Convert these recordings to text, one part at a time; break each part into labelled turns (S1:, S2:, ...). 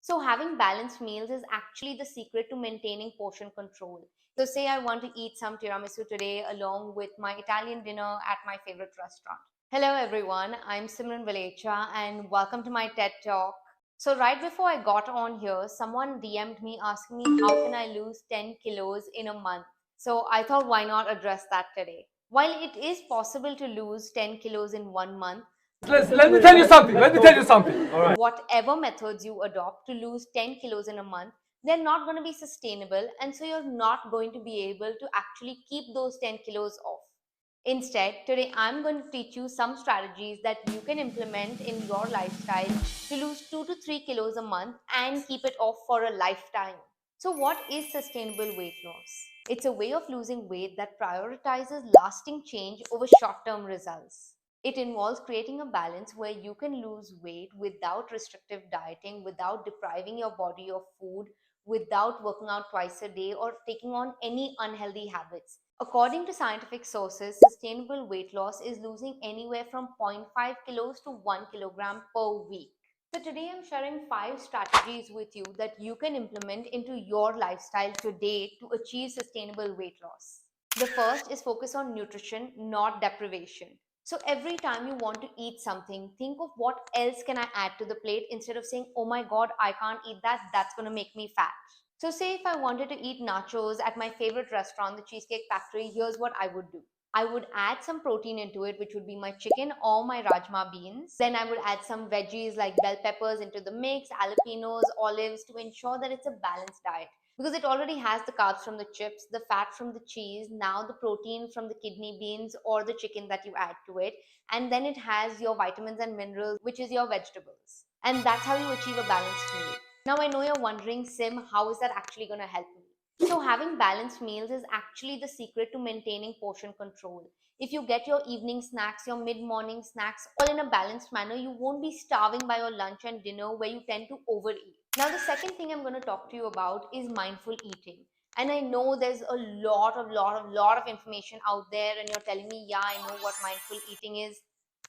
S1: So, having balanced meals is actually the secret to maintaining portion control. So, say I want to eat some tiramisu today along with my Italian dinner at my favorite restaurant. Hello, everyone. I'm Simran Valecha, and welcome to my TED Talk. So, right before I got on here, someone DM'd me asking me how can I lose 10 kilos in a month. So, I thought why not address that today. While it is possible to lose 10 kilos in 1 month,
S2: Let me tell you something. Let me tell you something. All right.
S1: whatever methods you adopt to lose 10 kilos in a month, they're not going to be sustainable. And so you're not going to be able to actually keep those 10 kilos off. Instead, today I'm going to teach you some strategies that you can implement in your lifestyle to lose 2 to 3 kilos a month and keep it off for a lifetime. So, what is sustainable weight loss? It's a way of losing weight that prioritizes lasting change over short term results. It involves creating a balance where you can lose weight without restrictive dieting, without depriving your body of food, without working out twice a day, or taking on any unhealthy habits. According to scientific sources, sustainable weight loss is losing anywhere from zero point 0.5 kilos to 1 kilogram per week. So, today I'm sharing 5 strategies with you that you can implement into your lifestyle today to achieve sustainable weight loss. The first is focus on nutrition, not deprivation. So every time you want to eat something, think of what else can I add to the plate instead of saying, oh my God, I can't eat that. That's going to make me fat. So say if I wanted to eat nachos at my favorite restaurant, the Cheesecake Factory, here's what I would do. I would add some protein into it, which would be my chicken or my rajma beans. Then I would add some veggies like bell peppers into the mix, jalapenos, olives to ensure that it's a balanced diet because it already has the carbs from the chips, the fat from the cheese, now the protein from the kidney beans or the chicken that you add to it, and then it has your vitamins and minerals, which is your vegetables. And that's how you achieve a balanced meal. Now, I know you're wondering, Sim, how is that actually going to help me? So, having balanced meals is actually the secret to maintaining portion control. If you get your evening snacks, your mid morning snacks, all in a balanced manner, you won't be starving by your lunch and dinner where you tend to overeat. Now, the second thing I'm going to talk to you about is mindful eating. And I know there's a lot of information out there, and you're telling me, yeah, I know what mindful eating is.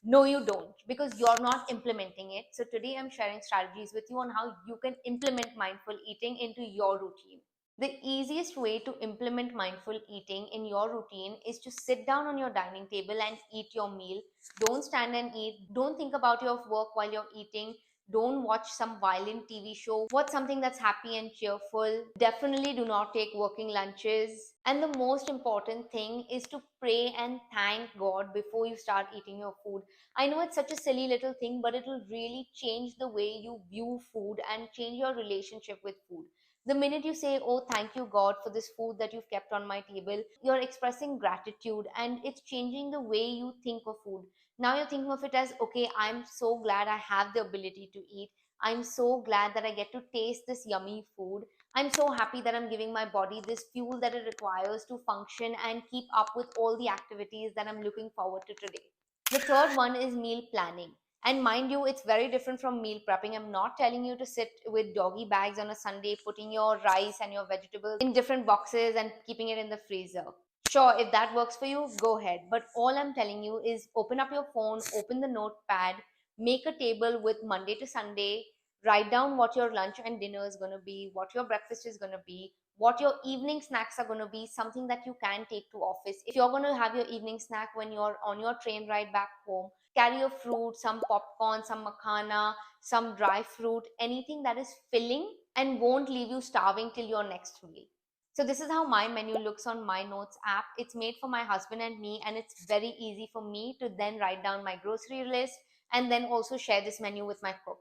S1: No, you don't, because you're not implementing it. So today I'm sharing strategies with you on how you can implement mindful eating into your routine. The easiest way to implement mindful eating in your routine is to sit down on your dining table and eat your meal. Don't stand and eat. Don't think about your work while you're eating. Don't watch some violent TV show. Watch something that's happy and cheerful. Definitely do not take working lunches. And the most important thing is to pray and thank God before you start eating your food. I know it's such a silly little thing, but it will really change the way you view food and change your relationship with food. The minute you say, oh, thank you, God, for this food that you've kept on my table, you're expressing gratitude and it's changing the way you think of food. Now you're thinking of it as, okay, I'm so glad I have the ability to eat. I'm so glad that I get to taste this yummy food. I'm so happy that I'm giving my body this fuel that it requires to function and keep up with all the activities that I'm looking forward to today. The third one is meal planning. And mind you, it's very different from meal prepping. I'm not telling you to sit with doggy bags on a Sunday, putting your rice and your vegetables in different boxes and keeping it in the freezer. Sure, if that works for you, go ahead. But all I'm telling you is open up your phone, open the notepad, make a table with Monday to Sunday, write down what your lunch and dinner is going to be, what your breakfast is going to be, what your evening snacks are going to be, something that you can take to office. If you're going to have your evening snack when you're on your train ride back home, carry a fruit, some popcorn, some makhana, some dry fruit, anything that is filling and won't leave you starving till your next meal. So this is how my menu looks on my notes app. It's made for my husband and me, and it's very easy for me to then write down my grocery list and then also share this menu with my cook.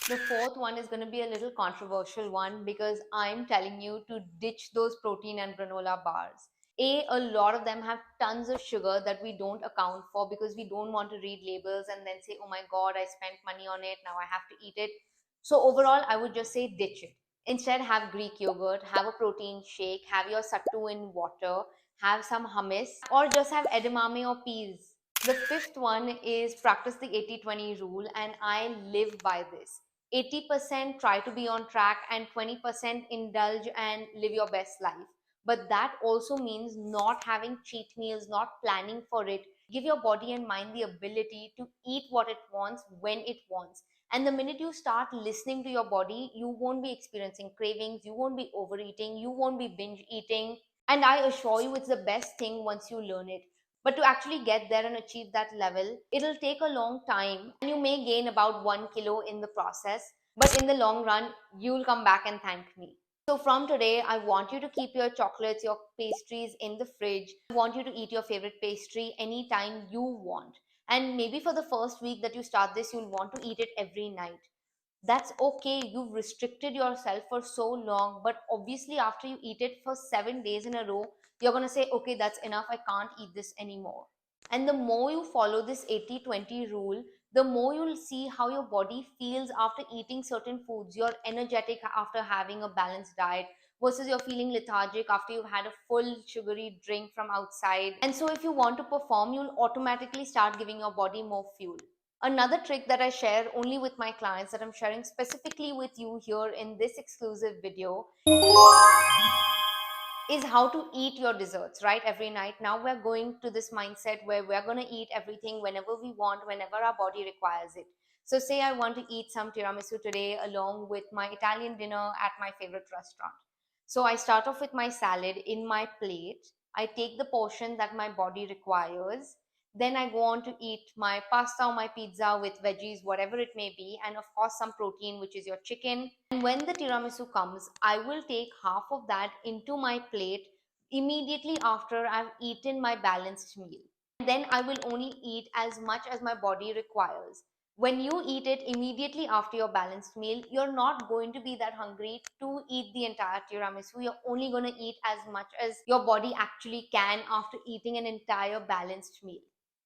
S1: The fourth one is going to be a little controversial one because I'm telling you to ditch those protein and granola bars. A lot of them have tons of sugar that we don't account for because we don't want to read labels and then say, oh my God, I spent money on it, now I have to eat it. So overall, I would just say ditch it. Instead, have Greek yogurt, have a protein shake, have your sattu in water, have some hummus, or just have edamame or peas. The fifth one is practice the 80-20 rule, and I live by this. 80% try to be on track and 20% indulge and live your best life. But that also means not having cheat meals, not planning for it. Give your body and mind the ability to eat what it wants when it wants. And the minute you start listening to your body, you won't be experiencing cravings, you won't be overeating, you won't be binge eating. And I assure you, it's the best thing once you learn it. But to actually get there and achieve that level, it'll take a long time, and you may gain about 1 kilo in the process. But in the long run, you'll come back and thank me. So from today, I want you to keep your chocolates, your pastries in the fridge. I want you to eat your favorite pastry anytime you want. And maybe for the first week that you start this, you'll want to eat it every night. That's okay. You've restricted yourself for so long, but obviously, after you eat it for 7 days in a row, you're going to say, okay, that's enough. I can't eat this anymore. And the more you follow this 80-20 rule, the more you'll see how your body feels after eating certain foods. You're energetic after having a balanced diet versus you're feeling lethargic after you've had a full sugary drink from outside. And so, if you want to perform, you'll automatically start giving your body more fuel. Another trick that I share only with my clients, that I'm sharing specifically with you here in this exclusive video, is how to eat your desserts, right? Every night. Now we're going to this mindset where we're going to eat everything whenever we want, whenever our body requires it. So, say I want to eat some tiramisu today along with my Italian dinner at my favorite restaurant. So, I start off with my salad in my plate. I take the portion that my body requires. Then I go on to eat my pasta or my pizza with veggies, whatever it may be, and of course, some protein, which is your chicken. And when the tiramisu comes, I will take half of that into my plate immediately after I've eaten my balanced meal. And then I will only eat as much as my body requires. When you eat it immediately after your balanced meal, you're not going to be that hungry to eat the entire tiramisu. You're only going to eat as much as your body actually can after eating an entire balanced meal.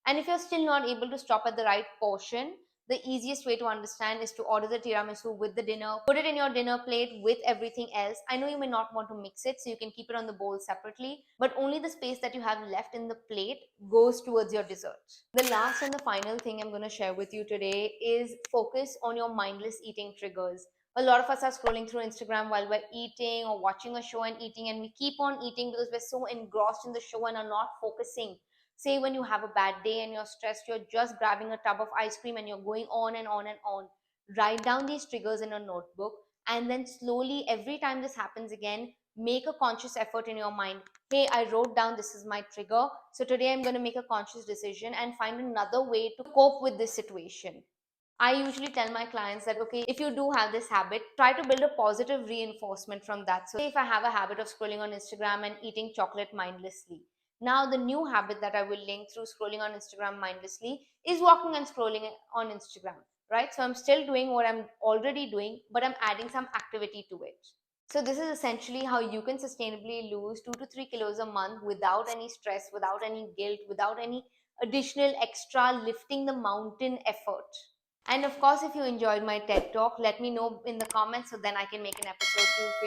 S1: And if you're still not able to stop at the right portion, the easiest way to understand is to order the tiramisu with the dinner, put it in your dinner plate with everything else. I know you may not want to mix it, so you can keep it on the bowl separately, but only the space that you have left in the plate goes towards your dessert. The last and the final thing I'm going to share with you today is focus on your mindless eating triggers. A lot of us are scrolling through Instagram while we're eating or watching a show and eating, and we keep on eating because we're so engrossed in the show and are not focusing. Say when you have a bad day and you're stressed, you're just grabbing a tub of ice cream and you're going on and on and on. Write down these triggers in a notebook, and then slowly, every time this happens again, make a conscious effort in your mind. Hey, I wrote down this is my trigger. So today I'm going to make a conscious decision and find another way to cope with this situation. I usually tell my clients that, okay, if you do have this habit, try to build a positive reinforcement from that. So, if I have a habit of scrolling on Instagram and eating chocolate mindlessly, now the new habit that I will link through scrolling on Instagram mindlessly is walking and scrolling on Instagram, right? So, I'm still doing what I'm already doing, but I'm adding some activity to it. So, this is essentially how you can sustainably lose 2 to 3 kilos a month without any stress, without any guilt, without any additional extra lifting the mountain effort. And of course, if you enjoyed my TED talk, let me know in the comments so then I can make an episode 2 for